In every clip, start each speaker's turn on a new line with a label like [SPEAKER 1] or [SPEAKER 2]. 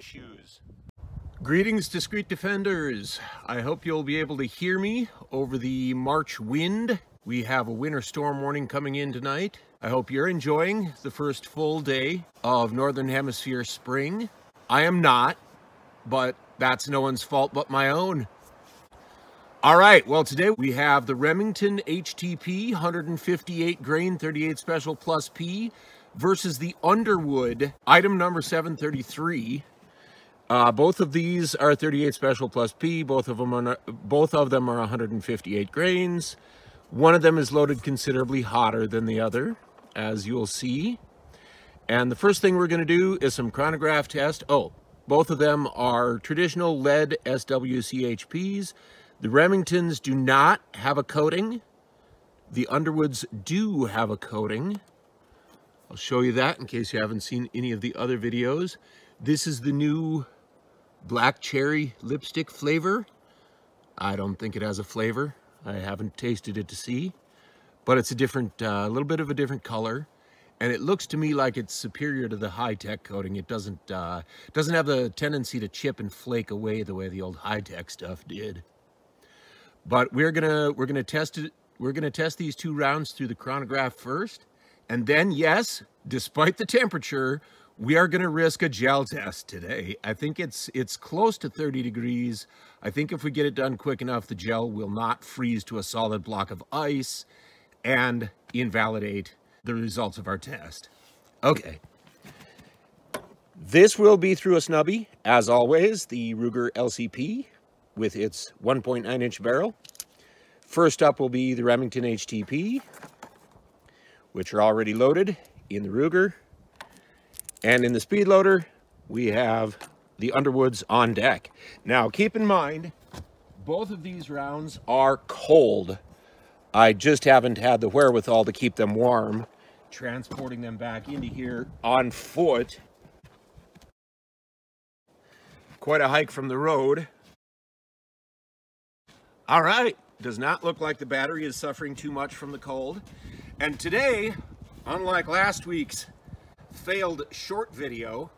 [SPEAKER 1] issues. Greetings, discreet defenders. I hope you'll be able to hear me over the March wind. We have a winter storm warning coming in tonight. I hope you're enjoying the first full day of Northern Hemisphere spring. I am not, but that's no one's fault but my own. All right, well, today we have the Remington HTP 158 grain 38 Special Plus P versus the Underwood Item number 733. Both of these are 38 Special Plus P. Both of them are 158 grains. One of them is loaded considerably hotter than the other, as you'll see. And the first thing we're going to do is some chronograph test. Oh, both of them are traditional lead SWCHPs. The Remingtons do not have a coating. The Underwoods do have a coating. I'll show you that in case you haven't seen any of the other videos. This is the new black cherry lipstick flavor. I don't think it has a flavor. I haven't tasted it to see, but it's a different, little bit of a different color, and it looks to me like it's superior to the high-tech coating. It doesn't have the tendency to chip and flake away the way the old high-tech stuff did. But we're gonna test it. We're gonna test these two rounds through the chronograph first, and then, yes, despite the temperature, we are gonna risk a gel test today. I think it's close to 30 degrees. I think if we get it done quick enough, the gel will not freeze to a solid block of ice and invalidate the results of our test. Okay. This will be through a snubby, as always, the Ruger LCP with its 1.9-inch barrel. First up will be the Remington HTP, which are already loaded in the Ruger. And in the speed loader, we have the Underwoods on deck. Now, keep in mind, both of these rounds are cold. I just haven't had the wherewithal to keep them warm. Transporting them back into here on foot. Quite a hike from the road. All right, does not look like the battery is suffering too much from the cold. And today, unlike last week's failed short video,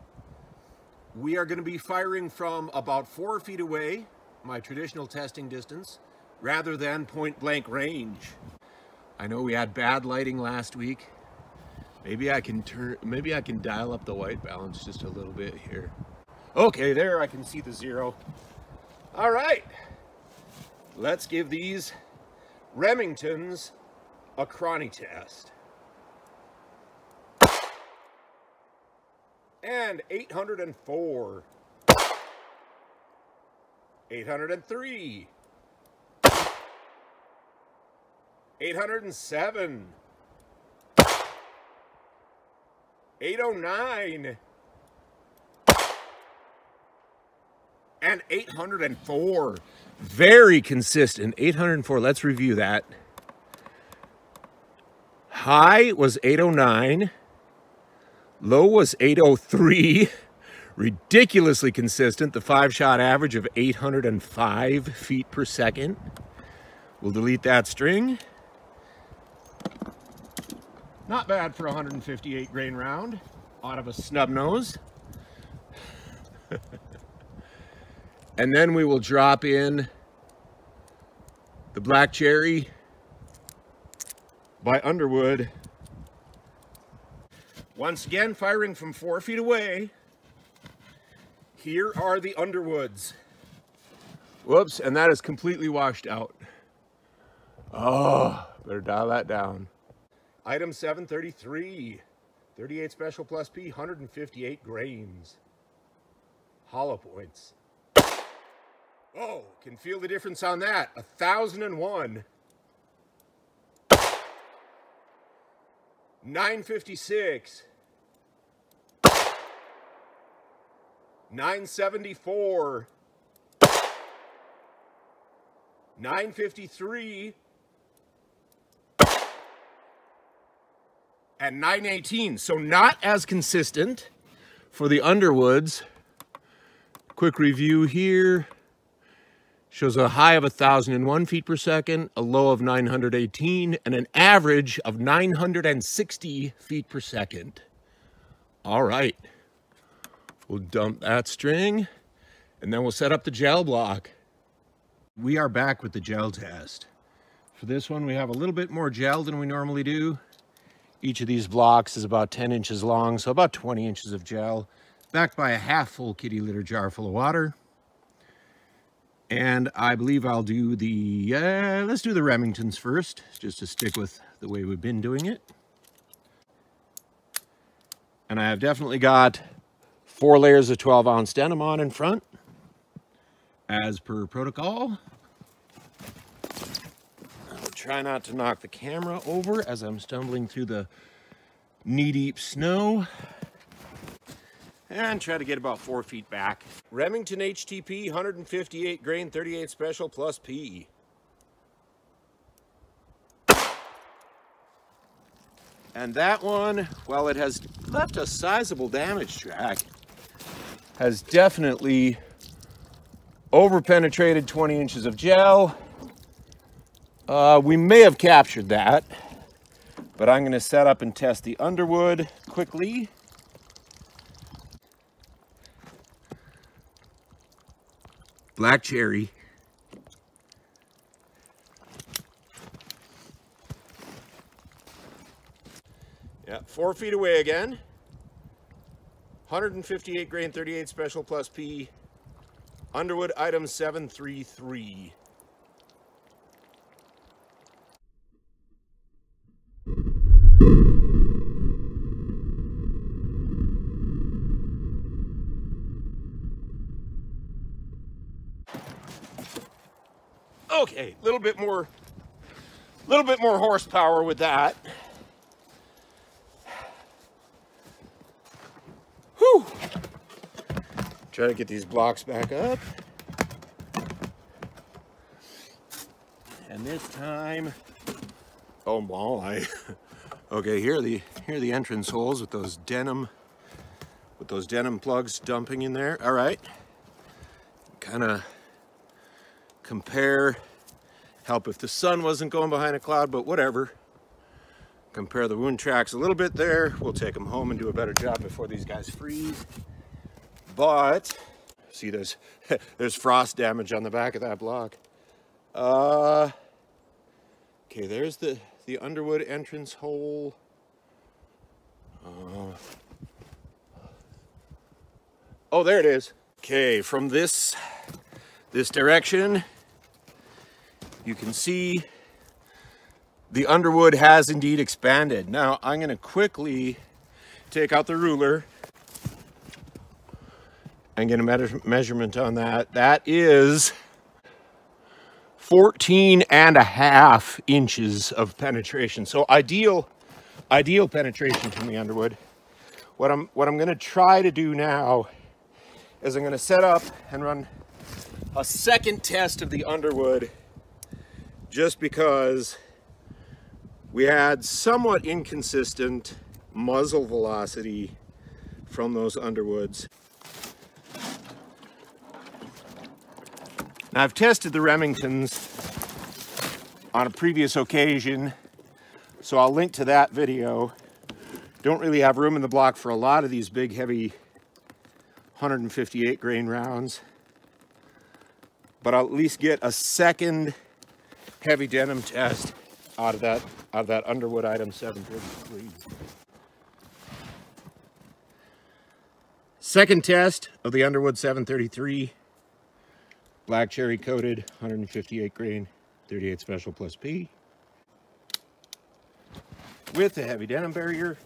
[SPEAKER 1] we are going to be firing from about 4 feet away, my traditional testing distance, rather than point blank range. I know we had bad lighting last week. Maybe I can dial up the white balance just a little bit here. Okay, there I can see the zero. All right, let's give these Remingtons a chrony test. And 804, 803, 807, 809, and 804. Very consistent. 804. Let's review that. High was 809. Low was 803, ridiculously consistent, the 5-shot average of 805 feet per second. We'll delete that string. Not bad for a 158 grain round out of a snub nose. And then we will drop in the black cherry by Underwood. Once again, firing from 4 feet away. Here are the Underwoods. Whoops, and that is completely washed out. Oh, better dial that down. Item 733, 38 Special Plus P, 158 grains. Hollow points. Oh, can feel the difference on that. 1,001. 956, 974, 953, and 918. So not as consistent for the Underwoods. Quick review here. Shows a high of 1,001 feet per second, a low of 918, and an average of 960 feet per second. All right. We'll dump that string, and then we'll set up the gel block. We are back with the gel test. For this one, we have a little bit more gel than we normally do. Each of these blocks is about 10 inches long, so about 20 inches of gel, backed by a half full kitty litter jar full of water. And I believe I'll do the, let's do the Remingtons first, just to stick with the way we've been doing it. And I have definitely got 4 layers of 12-ounce denim on in front, as per protocol. I'll try not to knock the camera over as I'm stumbling through the knee-deep snow. And try to get about 4 feet back. Remington HTP 158 grain 38 special plus P. And that one, while it has left a sizable damage track, has definitely over-penetrated 20 inches of gel. We may have captured that, but I'm going to set up and test the Underwood quickly. Black cherry. Yeah, 4 feet away again. 158 grain 38 special plus P. Underwood Item 733. Okay, a little bit more horsepower with that. Whew. Try to get these blocks back up. And this time, oh my! Okay, here are the entrance holes with those denim plugs dumping in there. All right, kind of compare. Help if the sun wasn't going behind a cloud, but whatever. Compare the wound tracks a little bit there. We'll take them home and do a better job before these guys freeze. But see, there's frost damage on the back of that block. Okay, there's the Underwood entrance hole. Oh, there it is. Okay, from this direction, you can see the Underwood has indeed expanded. Now I'm going to quickly take out the ruler and get a measurement on that. That is 14.5 inches of penetration. So ideal penetration from the Underwood. What I'm going to try to do now is I'm going to set up and run a second test of the Underwood, just because we had somewhat inconsistent muzzle velocity from those Underwoods. Now, I've tested the Remingtons on a previous occasion, so I'll link to that video. Don't really have room in the block for a lot of these big, heavy 158 grain rounds, but I'll at least get a second heavy denim test out of that Underwood Item 733. Second test of the Underwood 733, black cherry coated, 158 grain, 38 special plus P, with the heavy denim barrier.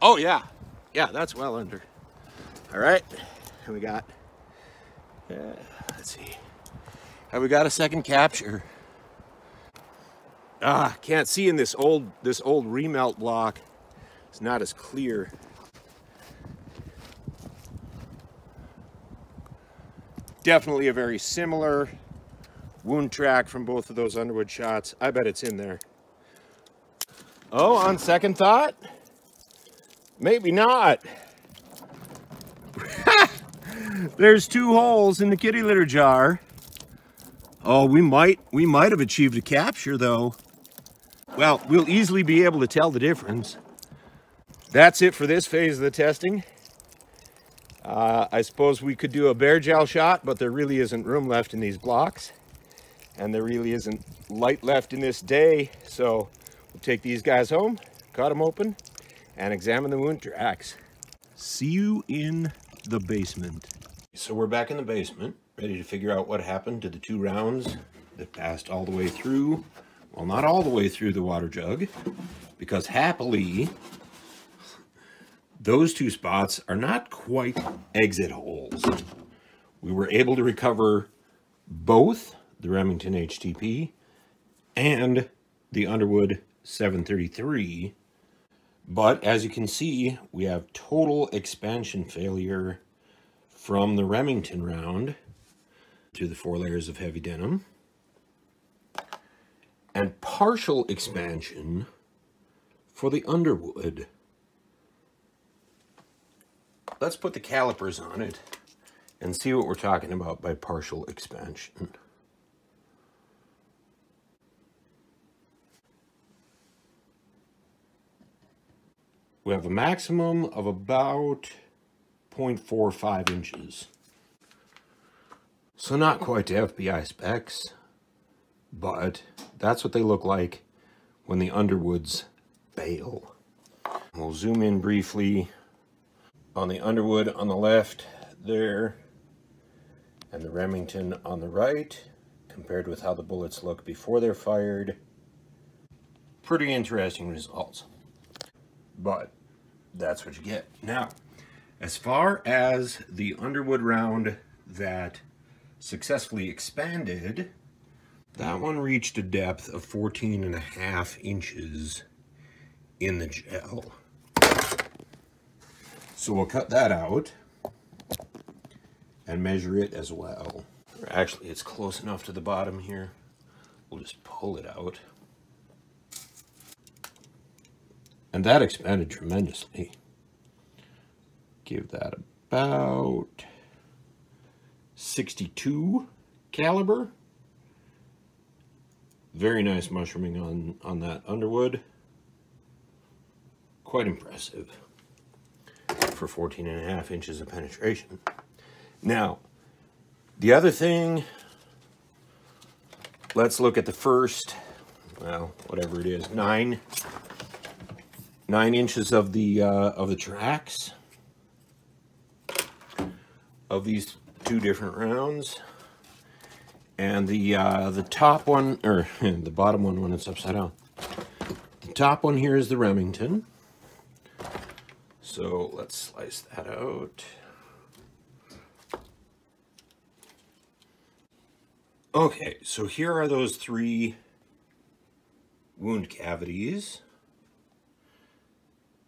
[SPEAKER 1] Oh yeah, that's well under. All right, and we got, let's see, have we got a second capture? Can't see in this old remelt block. It's not as clear. Definitely a very similar wound track from both of those Underwood shots. I bet it's in there. Oh, on second thought, maybe not. There's 2 holes in the kitty litter jar. Oh, we might have achieved a capture though. Well, we'll easily be able to tell the difference. That's it for this phase of the testing. I suppose we could do a bare gel shot, but there really isn't room left in these blocks. And there really isn't light left in this day. So we'll take these guys home, cut them open, and examine the wound tracks. See you in the basement. So we're back in the basement, ready to figure out what happened to the 2 rounds that passed all the way through. Well, not all the way through the water jug, because happily, those 2 spots are not quite exit holes. We were able to recover both the Remington HTP and the Underwood 733. But as you can see, we have total expansion failure from the Remington round to the 4 layers of heavy denim, and partial expansion for the Underwood. Let's put the calipers on it and see what we're talking about by partial expansion. We have a maximum of about 0.45 inches. So not quite to FBI specs, but that's what they look like when the Underwoods fail. We'll zoom in briefly on the Underwood on the left there, and the Remington on the right, compared with how the bullets look before they're fired. Pretty interesting results, but that's what you get. Now, as far as the Underwood round that successfully expanded, that one reached a depth of 14.5 inches in the gel. So we'll cut that out and measure it as well. Or actually, it's close enough to the bottom here. We'll just pull it out. And that expanded tremendously. Give that about 62 caliber. Very nice mushrooming on that Underwood. Quite impressive for 14.5 inches of penetration. Now, the other thing, let's look at the first, well, whatever it is, 9 inches of the tracks of these 2 different rounds. And the top one, or the bottom one when it's upside down. The top one here is the Remington. So let's slice that out. Okay, so here are those 3 wound cavities.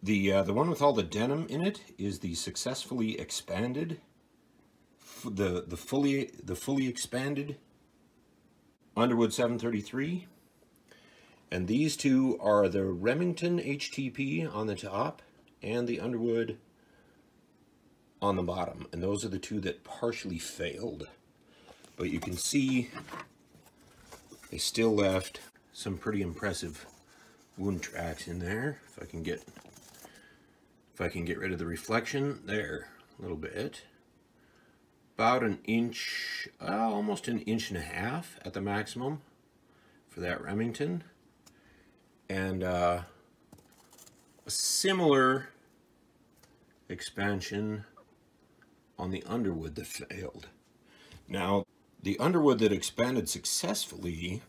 [SPEAKER 1] The one with all the denim in it is the successfully expanded, the fully expanded Underwood 733, and these 2 are the Remington HTP on the top and the Underwood on the bottom, and those are the 2 that partially failed. But you can see they still left some pretty impressive wound tracks in there. If I can get rid of the reflection there a little bit. About an inch, almost an 1.5 inches at the maximum for that Remington, and a similar expansion on the Underwood that failed. Now, the Underwood that expanded successfully,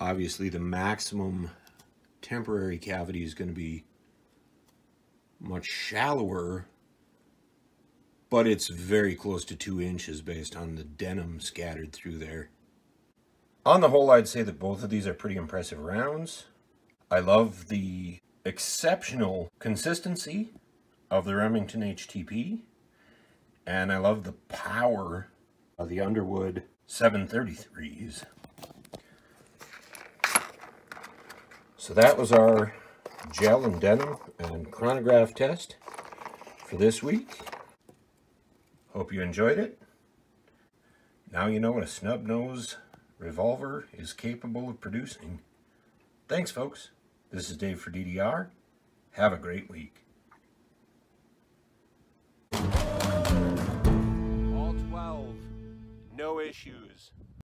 [SPEAKER 1] obviously the maximum temporary cavity is going to be much shallower, but it's very close to 2 inches based on the denim scattered through there. On the whole, I'd say that both of these are pretty impressive rounds. I love the exceptional consistency of the Remington HTP, and I love the power of the Underwood 733s. So that was our gel and denim and chronograph test for this week. Hope you enjoyed it. Now you know what a snub nose revolver is capable of producing. Thanks, folks. This is Dave for DDR. Have a great week. All 12. No issues.